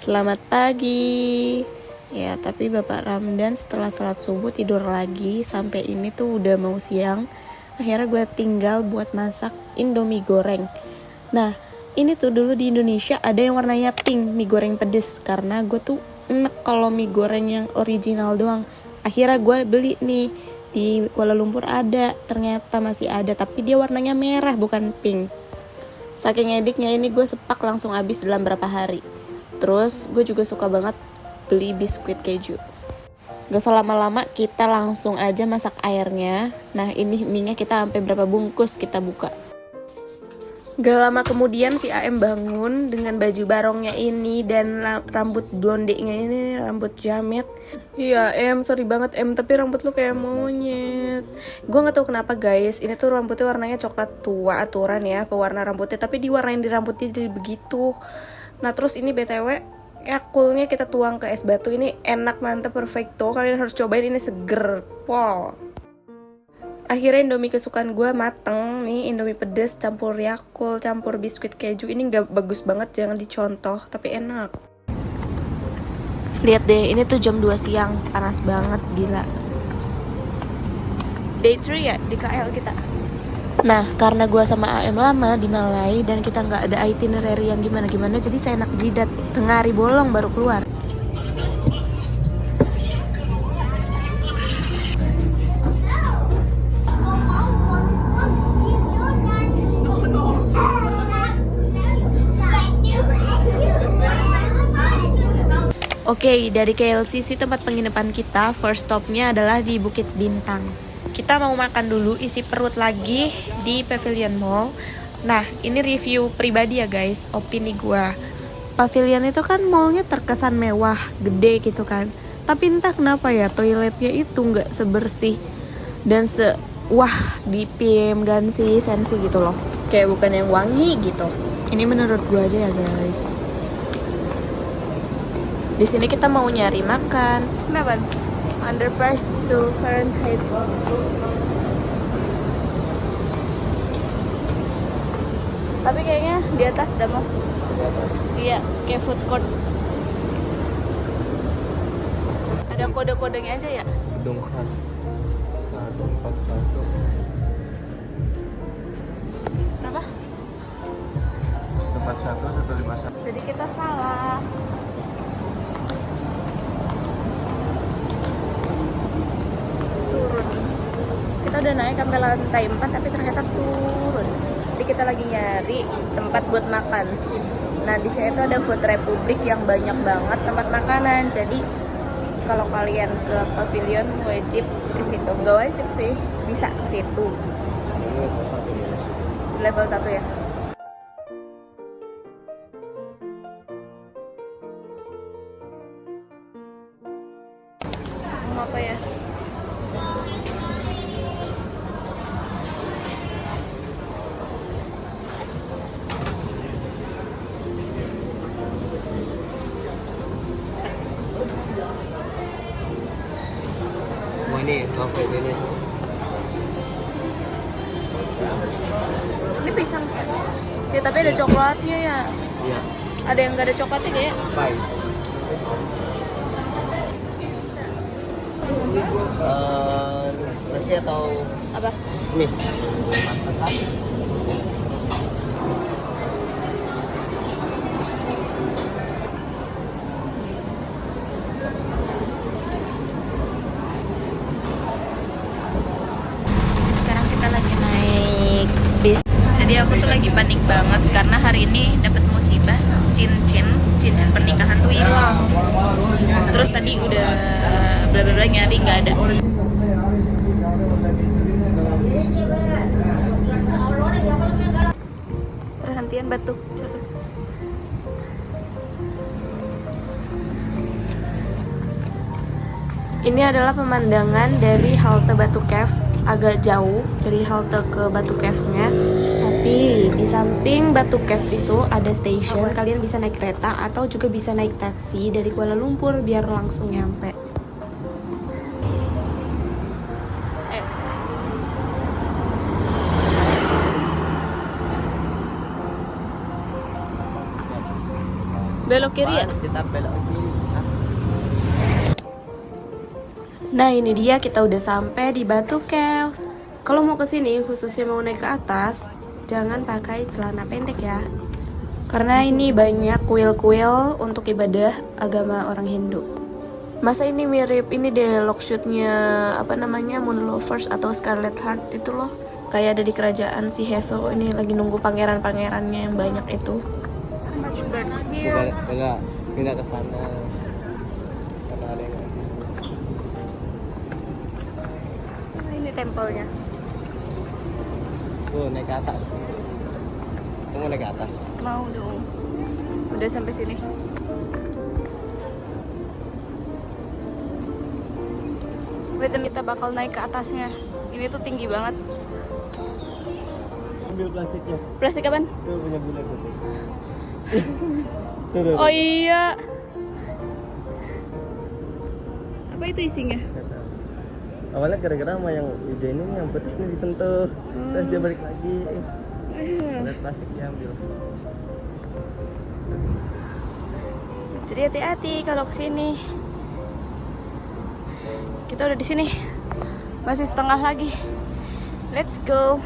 Selamat pagi. Ya, tapi Bapak Ramdan setelah sholat subuh tidur lagi. Sampai ini tuh udah mau siang. Akhirnya gue tinggal buat masak Indomie goreng. Nah, ini tuh dulu di Indonesia ada yang warnanya pink, mie goreng pedes. Karena gue tuh enak kalau mie goreng yang original doang. Akhirnya gue beli nih. Di Kuala Lumpur ada, ternyata masih ada. Tapi dia warnanya merah bukan pink. Saking ediknya ini gue sepak langsung habis dalam berapa hari. Terus gue juga suka banget beli biskuit keju. Gak usah lama-lama, kita langsung aja masak airnya. Nah ini mie-nya kita sampai berapa bungkus kita buka. Gak lama kemudian si AM bangun dengan baju barongnya ini dan rambut blondenya ini, rambut jamet. Iya Em, sorry banget Em, tapi rambut lu kayak monyet. Gue gak tahu kenapa guys, ini tuh rambutnya warnanya coklat tua aturan ya, pewarna rambutnya. Tapi diwarnain di rambutnya jadi begitu. Nah terus ini BTW Yakultnya kita tuang ke es batu. Ini enak, mantep, perfecto. Kalian harus cobain, ini seger pol. Akhirnya Indomie kesukaan gue mateng. Nih Indomie pedes campur Yakult, campur biskuit keju. Ini gak bagus banget, jangan dicontoh, tapi enak. Lihat deh, ini tuh jam 2 siang. Panas banget, gila. Day 3 ya di KL kita. Nah, karena gue sama AM lama di Malai dan kita nggak ada itinerary yang gimana-gimana, jadi saya enak jidat. Tengah hari bolong baru keluar. Oke, dari KLCC tempat penginapan kita, first stopnya adalah di Bukit Bintang. Kita mau makan dulu, isi perut lagi di Pavilion Mall. Nah, ini review pribadi ya guys, opini gue. Pavilion itu kan mallnya terkesan mewah, gede gitu kan. Tapi entah kenapa ya, toiletnya itu nggak sebersih dan wah di PM Gansi Sensi gitu loh. Kayak bukan yang wangi gitu. Ini menurut gue aja ya guys. Di sini kita mau nyari makan. Kenapa? Underprice to Fahrenheit. Tapi kayaknya di atas dah mau. Di atas. Iya, kayak food court. Ada kode-kodenya aja ya? Gedung khas 141. Kenapa? 141 151. Jadi kita salah. Turun. Kita udah naik sampai lantai 4 tapi ternyata turun. Jadi kita lagi nyari tempat buat makan. Nah di sini tuh ada Food Republic yang banyak banget tempat makanan. Jadi kalau kalian ke pavilion wajib ke situ. Nggak wajib sih, bisa ke situ. Level 1 ya. Level 1 ya. Mau apa ya? Oh ini cafe Venice. Ini pisang. Ya tapi ada coklatnya ya. Iya. Ada yang nggak ada coklatnya gak ya? Pie. Nasi atau Apa? mie? Sekarang kita lagi naik bis. Jadi aku tuh lagi panik banget karena hari ini dapat musibah, cincin pernikahan tuh hilang. Terus tadi udah bla bla bla nyari nggak ada. Perhentian batuk. Ini adalah pemandangan dari halte Batu Caves, agak jauh dari halte ke Batu Caves-nya. Tapi di samping Batu Caves itu ada stasiun, kalian bisa naik kereta atau juga bisa naik taksi dari Kuala Lumpur biar langsung nyampe. Belok kiri ya? Kita belok kiri. Hah? Nah ini dia, kita udah sampai di Batu Caves. Kalau mau kesini khususnya mau naik ke atas, jangan pakai celana pendek ya. Karena ini banyak kuil-kuil untuk ibadah agama orang Hindu. Masa ini mirip ini deh lock shootnya apa namanya Moon Lovers atau Scarlet Heart itu loh. Kayak ada di kerajaan si Heso ini lagi nunggu pangeran-pangerannya yang banyak itu. Pindah ke sana. Karena ada yang kesini. Ini tempelnya. Tuh naik ke atas. Kamu naik ke atas. Mau dong. Udah sampai sini. Wait, kita bakal naik ke atasnya. Ini tuh tinggi banget. Ambil plastiknya. Plastik apaan? Tuh punya bule tuh. Tuh. Oh iya. Apa itu isinya? Awalnya gara-gara sama yang ide ini yang petisnya disentuh, terus dia balik lagi. Lihat plastik diambil. Jadi hati-hati kalau kesini. Kita udah di sini. Masih setengah lagi. Let's go.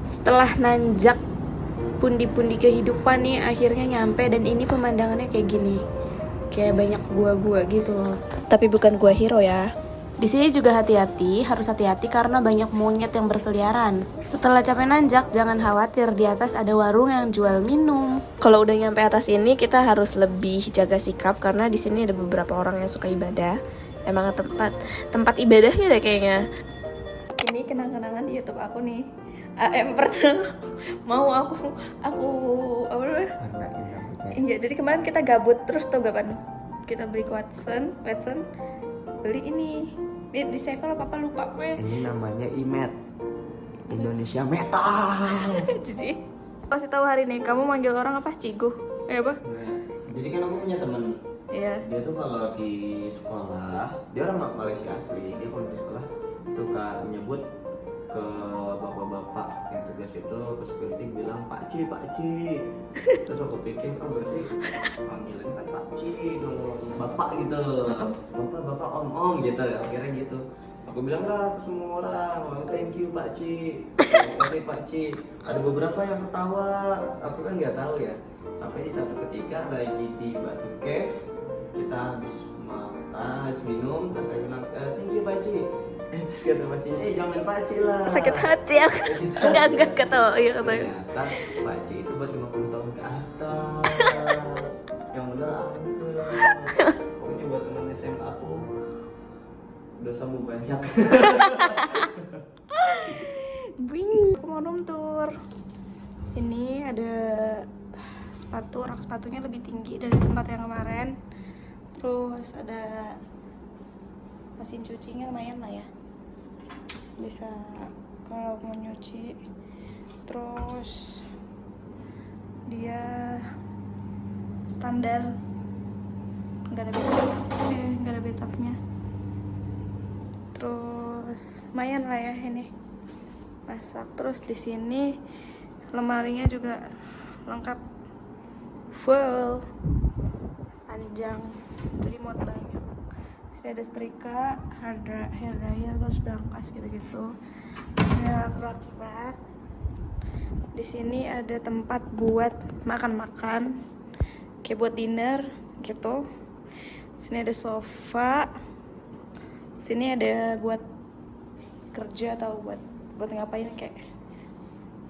Setelah nanjak pundi-pundi kehidupan nih, akhirnya nyampe dan ini pemandangannya kayak gini. Kayak banyak gua-gua gitu loh. Tapi bukan gua hero ya. Di sini juga hati-hati, harus hati-hati karena banyak monyet yang berkeliaran. Setelah capek nanjak, jangan khawatir, di atas ada warung yang jual minum. Kalau udah nyampe atas ini, kita harus lebih jaga sikap karena di sini ada beberapa orang yang suka ibadah. Emang tempat ibadahnya deh kayaknya. Ini kenang-kenangan di YouTube aku nih. AM pernah mau aku apa namanya? Iya, jadi kemarin kita gabut terus tuh kapan? Kita beli Watson beli ini di Sevel apa lupa gue. Ini namanya IMET, Indonesia Metal. Cici kasih tahu hari ini kamu manggil orang apa? Cigu apa? Nah, jadi kan aku punya temen. Iya. Dia tuh kalau di sekolah, dia orang Malaysia asli. Dia kalau di sekolah suka menyebut ke bapak-bapak yang tugas itu ke security bilang Pak Ci. Terus aku pikir berarti panggilannya kan Pak Ci dong, bapak gitu, bapak om gitu, akhirnya gitu. Aku bilang lah ke semua orang, oh, thank you Pak Ci, terima kasih Pak Ci. Ada beberapa yang ketawa, aku kan nggak tahu ya. Sampai di satu ketika lagi di Batu Cave, kita habis makan, habis minum, terus saya bilang thank you Pak Ci. Terus kata Pak Ci, jangan Pak Ci lah. Sakit hati aku. Enggak kata. Iya kata. Ternyata Pak Ci itu buat 50 tahun ke atas. Yang bener aku. Pokoknya buat teman SMA aku dosamu banyak. Bing, aku mau room tour. Ini ada rak sepatunya lebih tinggi dari tempat yang kemarin. Terus ada mesin cucinya lumayan lah ya, bisa kalau mau nyuci. Terus dia standar, nggak ada bathtubnya. Terus lumayan lah ya ini masak. Terus di sini lemarinya juga lengkap, full, panjang, jadi muat banyak. Sini ada setrika, hair dryer, terus berangkas gitu-gitu. Sini ada rak. Di sini ada tempat buat makan-makan, kayak buat dinner gitu. Sini ada sofa. Sini ada buat kerja atau buat ngapain kayak.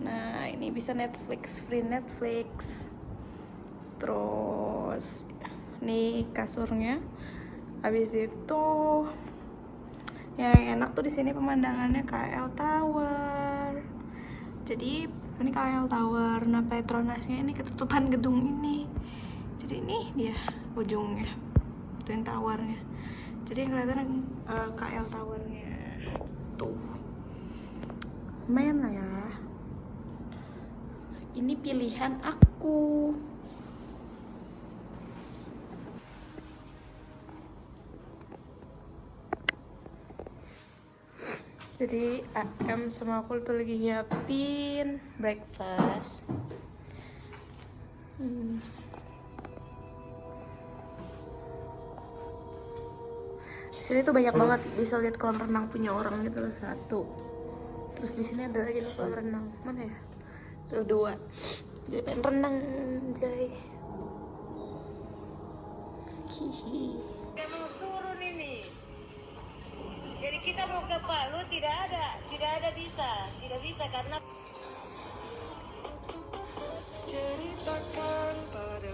Nah, ini bisa Netflix, free Netflix. Terus nih kasurnya. Habis itu yang enak tuh di sini pemandangannya KL Tower. Jadi ini KL Tower. Nah, Petronasnya ini ketutupan gedung ini. Jadi ini dia ujungnya, Twin Towernya. Jadi kelihatan KL Towernya tuh. Lumayan lah ya. Ini pilihan aku. Jadi AM sama aku tuh lagi nyiapin breakfast. Di sini tuh banyak banget, bisa lihat kolam renang punya orang gitu loh, satu. Terus di sini ada lagi kolam renang, mana ya? Tuh dua. Jadi pengen renang, Jay. Hihi. Kita mau turun ini. Jadi kita mau ke Palu tidak ada bisa, tidak bisa karena ceritakan pada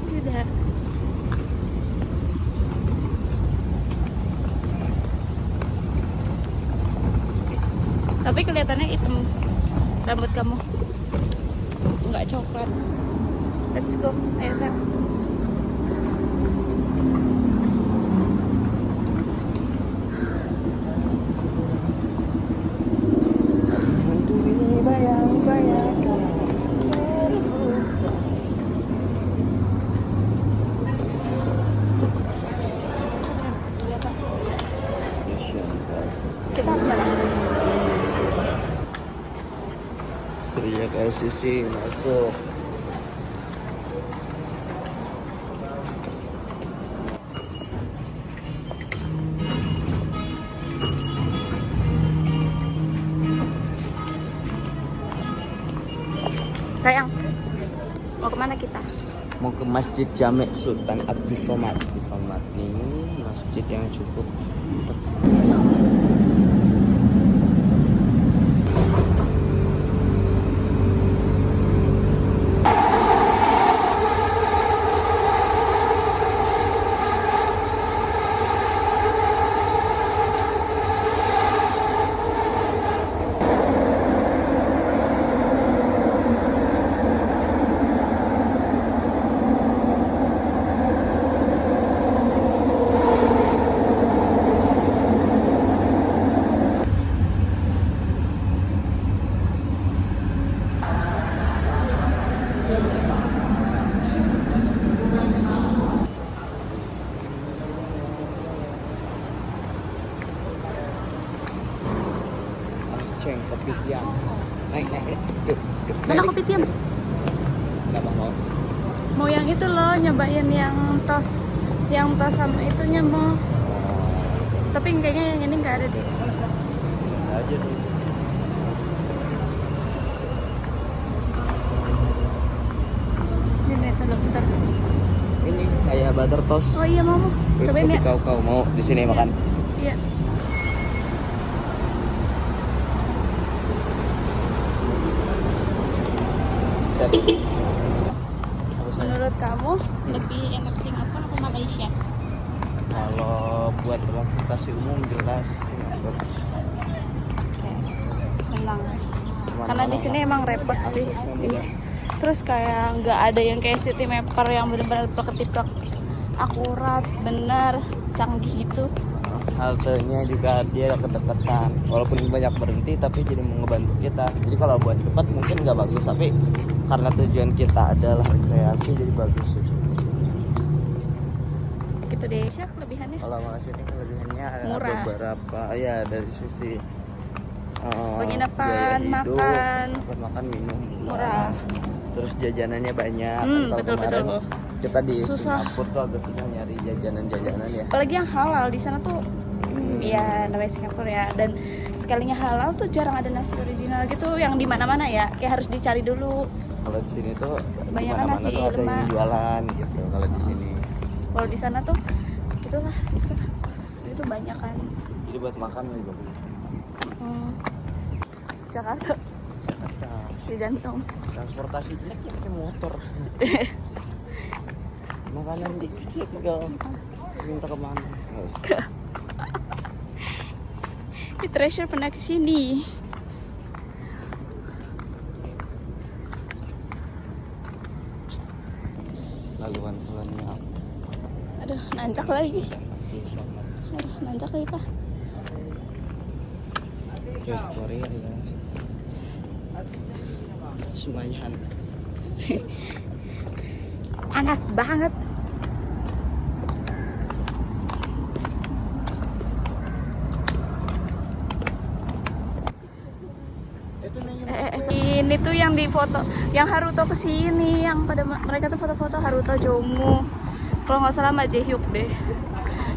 Tidak. Tapi kelihatannya hitam rambut kamu, nggak coklat. Let's go, ayo sayang. Hantui bayang-bayang Kita kemana? Surya LCC masuk. Sayang, mau kemana kita? Mau ke Masjid Jami' Sultan Abdus Somad. Somad nih masjid yang cukup ceng kepitian. Naik. Yuk. Mana kopi tiam? Nggak mau. Mau yang itu loh, nyobain yang tos sama itunya mau. Tapi kayaknya yang ini nggak ada deh. Nggak aja tuh. Ini tolong bentar. Ini kayak butter toast. Oh iya mau. Cobain ya. Kau mau di sini makan? Iya. Dan Menurut kamu lebih enak Singapura atau Malaysia? kalau buat transportasi umum jelas Singapura. Menang. Cuman Karena di kalau sini emang repot sih. aksesnya mudah. Terus kayak nggak ada yang kayak city mapper yang benar-benar plek-plek akurat, bener, canggih gitu. Haltenya juga dia kedekatan, walaupun banyak berhenti tapi jadi ngebantu kita. Jadi kalau buat cepat mungkin nggak bagus, tapi karena tujuan kita adalah rekreasi jadi bagus sih. Gitu deh. Siapa kelebihannya? Kalau Malaysia ini kelebihannya ada Murah. beberapa ya dari sisi Penginapan, biaya hidup, makan. makan minum Murah. Terus jajanannya banyak. Kalau betul, kemarin betul. kita di Susah. Singapura tuh agak susah nyari jajanan ya. Apalagi yang halal di sana tuh ya namanya Singapura ya, dan sekalinya halal tuh jarang ada nasi original gitu yang di mana-mana ya, kayak harus dicari dulu. Kalau di sini tuh Banyak dimana-mana nasi tuh ada lemak. yang jualan gitu. Kalau di sini Kalau di sana tuh gitulah susah. Itu banyak kan. jadi buat makan lebih bagus. Jakarta Jakarta. di jantung. Transportasi jelek ya pakai motor. Makanan dikit tinggal minta kemana. Treasure pernah kesini. Laluan kolonial. Aduh, nancak lagi. Aduh, nancak lagi pak. Oke, Korea ya. Sumayan. Panas banget. Ini tuh yang di foto, yang Haruto kesini, yang pada mereka tuh foto-foto Haruto Jongwoo. Kalau nggak salah Mah Jae-hyuk deh.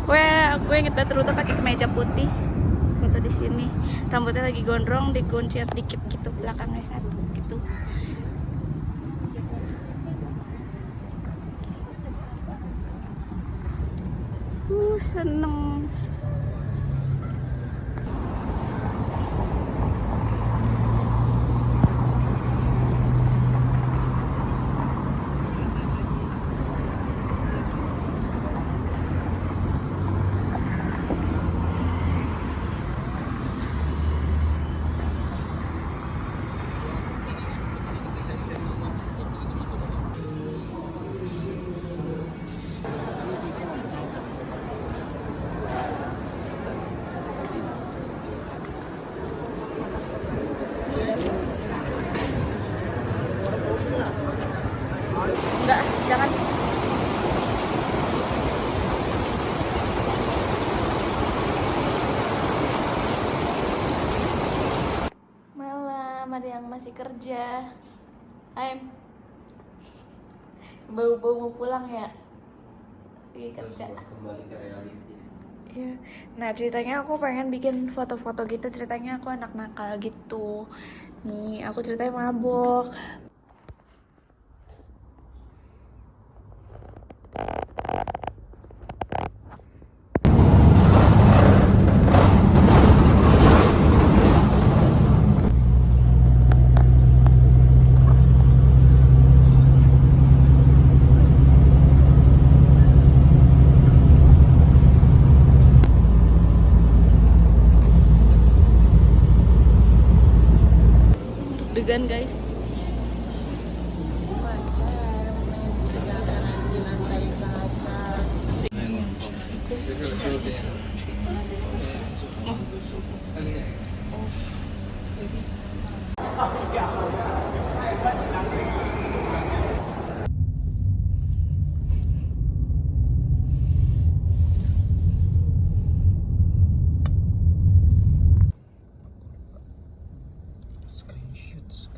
Gue inget banget Haruto pakai kemeja putih. Foto di sini. Rambutnya lagi gondrong, dikuncir dikit gitu belakangnya satu gitu. Seneng. Enggak, jangan. Malam, ada yang masih kerja. Aim. Bau-bau mau pulang ya? Lagi kerja. Kembali ke reality. Iya. Nah, ceritanya aku pengen bikin foto-foto gitu. Ceritanya aku anak nakal gitu. Nih, aku ceritanya mabok. Deg-degan guys. Screenshots.